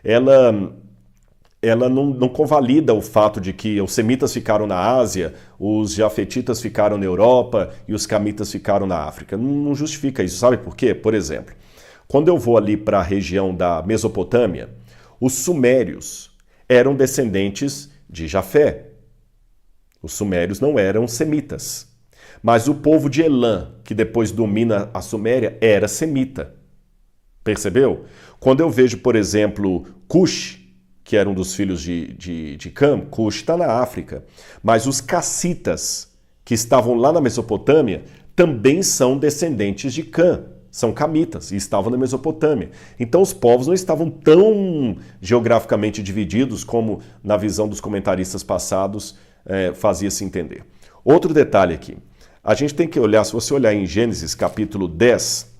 ela, ela não convalida o fato de que os semitas ficaram na Ásia, os jafetitas ficaram na Europa e os camitas ficaram na África. Não justifica isso, sabe por quê? Por exemplo, quando eu vou ali para a região da Mesopotâmia, os sumérios eram descendentes de Jafé. Os sumérios não eram semitas. Mas o povo de Elam, que depois domina a Suméria, era semita. Percebeu? Quando eu vejo, por exemplo, Cush, que era um dos filhos de Cam, Cush está na África. Mas os cassitas, que estavam lá na Mesopotâmia, também são descendentes de Cam. São camitas e estavam na Mesopotâmia. Então os povos não estavam tão geograficamente divididos como na visão dos comentaristas passados fazia-se entender. Outro detalhe aqui. A gente tem que olhar, se você olhar em Gênesis capítulo 10,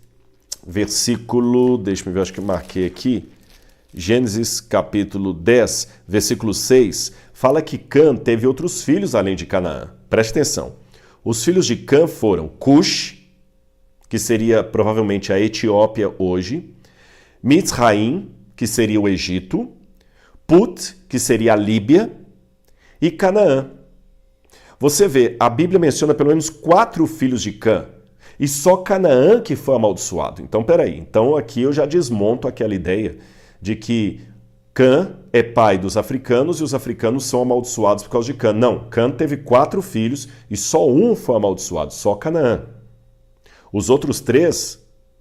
versículo, deixa eu ver, acho que eu marquei aqui, Gênesis capítulo 10, versículo 6, fala que Cam teve outros filhos além de Canaã. Preste atenção. Os filhos de Cam foram Cush, que seria provavelmente a Etiópia hoje, Mitzraim, que seria o Egito, Put, que seria a Líbia, e Canaã. Você vê, a Bíblia menciona pelo menos 4 filhos de Cam, e só Canaã que foi amaldiçoado. Então, peraí, então aqui eu já desmonto aquela ideia de que Cam é pai dos africanos e os africanos são amaldiçoados por causa de Cam. Não, Cam teve 4 filhos e só um foi amaldiçoado, só Canaã. Os outros 3,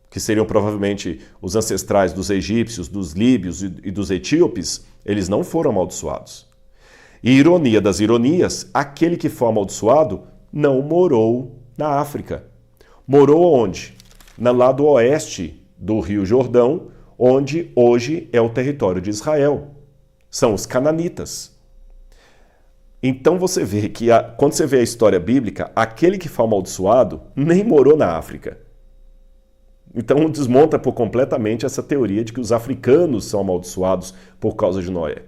que seriam provavelmente os ancestrais dos egípcios, dos líbios e dos etíopes, eles não foram amaldiçoados. E ironia das ironias, aquele que foi amaldiçoado não morou na África. Morou onde? No lado oeste do Rio Jordão, onde hoje é o território de Israel. São os cananitas. Então você vê que, quando você vê a história bíblica, aquele que foi amaldiçoado nem morou na África. Então desmonta completamente essa teoria de que os africanos são amaldiçoados por causa de Noé.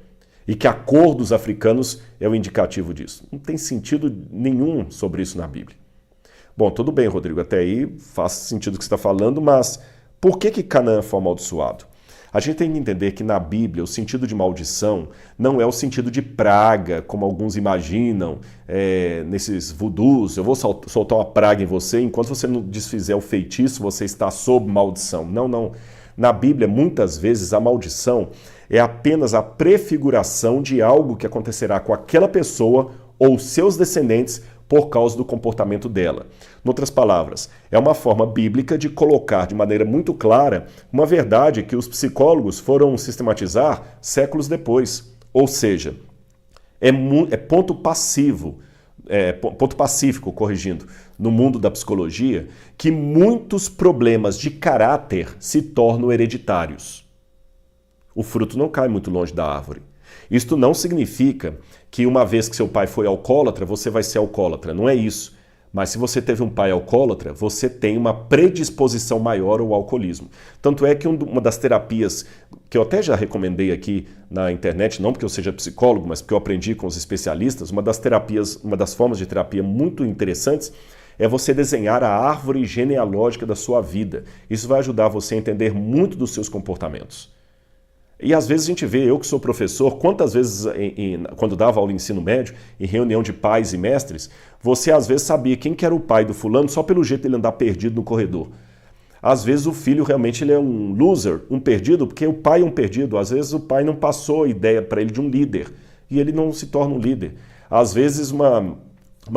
E que a cor dos africanos é o indicativo disso. Não tem sentido nenhum sobre isso na Bíblia. Bom, tudo bem, Rodrigo, até aí faz sentido o que você está falando, mas por que Canaã foi amaldiçoado? A gente tem que entender que na Bíblia o sentido de maldição não é o sentido de praga, como alguns imaginam nesses voodoos. Eu vou soltar uma praga em você, enquanto você não desfizer o feitiço, você está sob maldição. Não, não. Na Bíblia, muitas vezes, a maldição é apenas a prefiguração de algo que acontecerá com aquela pessoa ou seus descendentes por causa do comportamento dela. Em outras palavras, é uma forma bíblica de colocar de maneira muito clara uma verdade que os psicólogos foram sistematizar séculos depois. Ou seja, é ponto passivo, ponto pacífico, corrigindo, no mundo da psicologia, que muitos problemas de caráter se tornam hereditários. O fruto não cai muito longe da árvore. Isto não significa que uma vez que seu pai foi alcoólatra, você vai ser alcoólatra. Não é isso. Mas se você teve um pai alcoólatra, você tem uma predisposição maior ao alcoolismo. Tanto é que uma das terapias que eu até já recomendei aqui na internet, não porque eu seja psicólogo, mas porque eu aprendi com os especialistas, uma das formas de terapia muito interessantes é você desenhar a árvore genealógica da sua vida. Isso vai ajudar você a entender muito dos seus comportamentos. E às vezes a gente vê, eu que sou professor, quantas vezes, quando dava aula em ensino médio, em reunião de pais e mestres, você às vezes sabia quem que era o pai do fulano só pelo jeito dele andar perdido no corredor. Às vezes o filho realmente ele é um loser, um perdido, porque o pai é um perdido. Às vezes o pai não passou a ideia para ele de um líder e ele não se torna um líder. Às vezes uma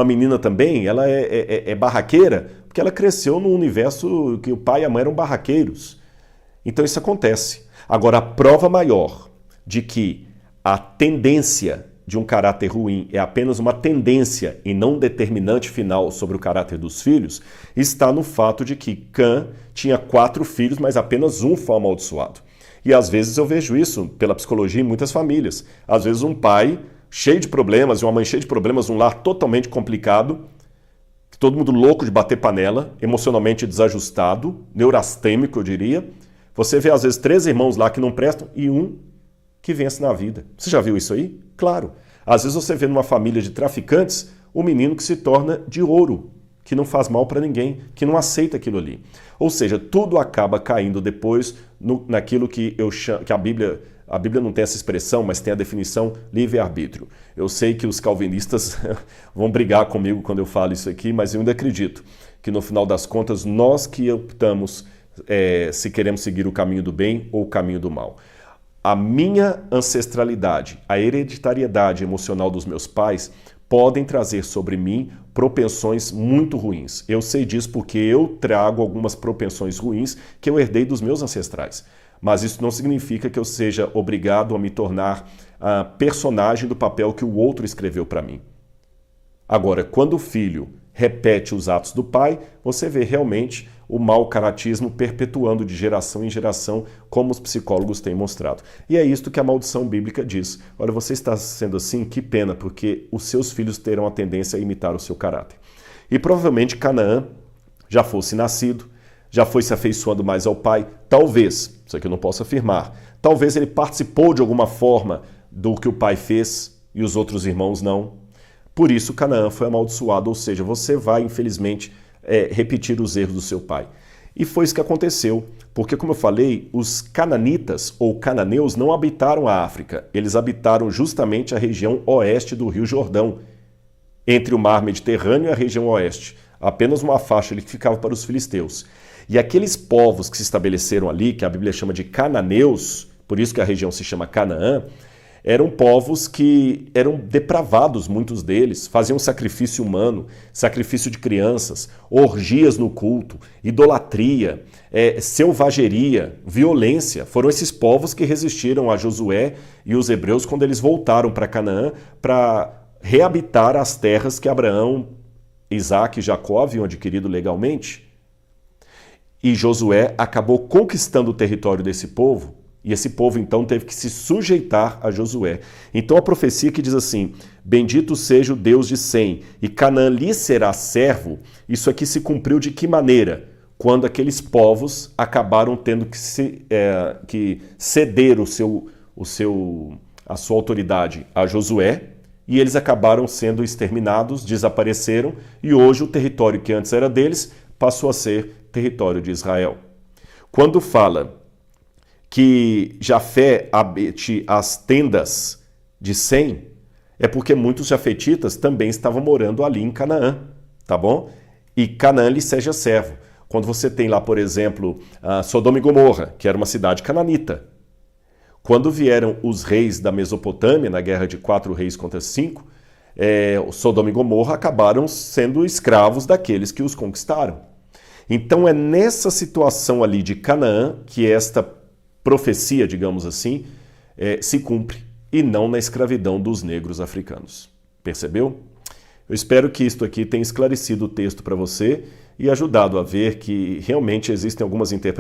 menina também, ela é barraqueira, porque ela cresceu num universo que o pai e a mãe eram barraqueiros. Então isso acontece. Agora, a prova maior de que a tendência de um caráter ruim é apenas uma tendência e não um determinante final sobre o caráter dos filhos está no fato de que Cam tinha 4 filhos, mas apenas um foi amaldiçoado. E às vezes eu vejo isso pela psicologia em muitas famílias. Às vezes um pai cheio de problemas e uma mãe cheia de problemas, um lar totalmente complicado, todo mundo louco de bater panela, emocionalmente desajustado, neurastêmico, eu diria. Você vê, às vezes, 3 irmãos lá que não prestam e um que vence na vida. Você já viu isso aí? Claro. Às vezes você vê numa família de traficantes o menino que se torna de ouro, que não faz mal para ninguém, que não aceita aquilo ali. Ou seja, tudo acaba caindo depois naquilo que a Bíblia a Bíblia não tem essa expressão, mas tem a definição livre-arbítrio. Eu sei que os calvinistas vão brigar comigo quando eu falo isso aqui, mas eu ainda acredito que no final das contas nós que optamos se queremos seguir o caminho do bem ou o caminho do mal. A minha ancestralidade, a hereditariedade emocional dos meus pais podem trazer sobre mim propensões muito ruins. Eu sei disso porque eu trago algumas propensões ruins que eu herdei dos meus ancestrais. Mas isso não significa que eu seja obrigado a me tornar a personagem do papel que o outro escreveu para mim. Agora, quando o filho repete os atos do pai, você vê realmente o mau caratismo perpetuando de geração em geração, como os psicólogos têm mostrado. E é isto que a maldição bíblica diz. Olha, você está sendo assim, que pena, porque os seus filhos terão a tendência a imitar o seu caráter. E provavelmente Canaã já fosse nascido, já foi se afeiçoando mais ao pai, talvez, isso aqui eu não posso afirmar, talvez ele participou de alguma forma do que o pai fez e os outros irmãos não. Por isso Canaã foi amaldiçoado, ou seja, você vai, infelizmente, repetir os erros do seu pai. E foi isso que aconteceu, porque, como eu falei, os cananitas ou cananeus não habitaram a África, eles habitaram justamente a região oeste do Rio Jordão, entre o mar Mediterrâneo e a região oeste. Apenas uma faixa ali que ficava para os filisteus. E aqueles povos que se estabeleceram ali, que a Bíblia chama de cananeus, por isso que a região se chama Canaã, eram povos que eram depravados, muitos deles, faziam sacrifício humano, sacrifício de crianças, orgias no culto, idolatria, selvageria, violência. Foram esses povos que resistiram a Josué e os hebreus quando eles voltaram para Canaã para reabitar as terras que Abraão, Isaac e Jacó haviam adquirido legalmente. E Josué acabou conquistando o território desse povo, e esse povo então teve que se sujeitar a Josué. Então a profecia que diz assim, bendito seja o Deus de Sem, e Canaã lhe será servo, isso aqui se cumpriu de que maneira? Quando aqueles povos acabaram tendo que ceder a sua autoridade a Josué, e eles acabaram sendo exterminados, desapareceram, e hoje o território que antes era deles passou a ser território de Israel. Quando fala que Jafé habite as tendas de Sem, é porque muitos jafetitas também estavam morando ali em Canaã, tá bom? E Canaã lhe seja servo. Quando você tem lá, por exemplo, Sodoma e Gomorra, que era uma cidade cananita. Quando vieram os reis da Mesopotâmia, na guerra de 4 reis contra 5, Sodoma e Gomorra acabaram sendo escravos daqueles que os conquistaram. Então é nessa situação ali de Canaã que esta profecia, digamos assim, se cumpre, e não na escravidão dos negros africanos. Percebeu? Eu espero que isto aqui tenha esclarecido o texto para você e ajudado a ver que realmente existem algumas interpretações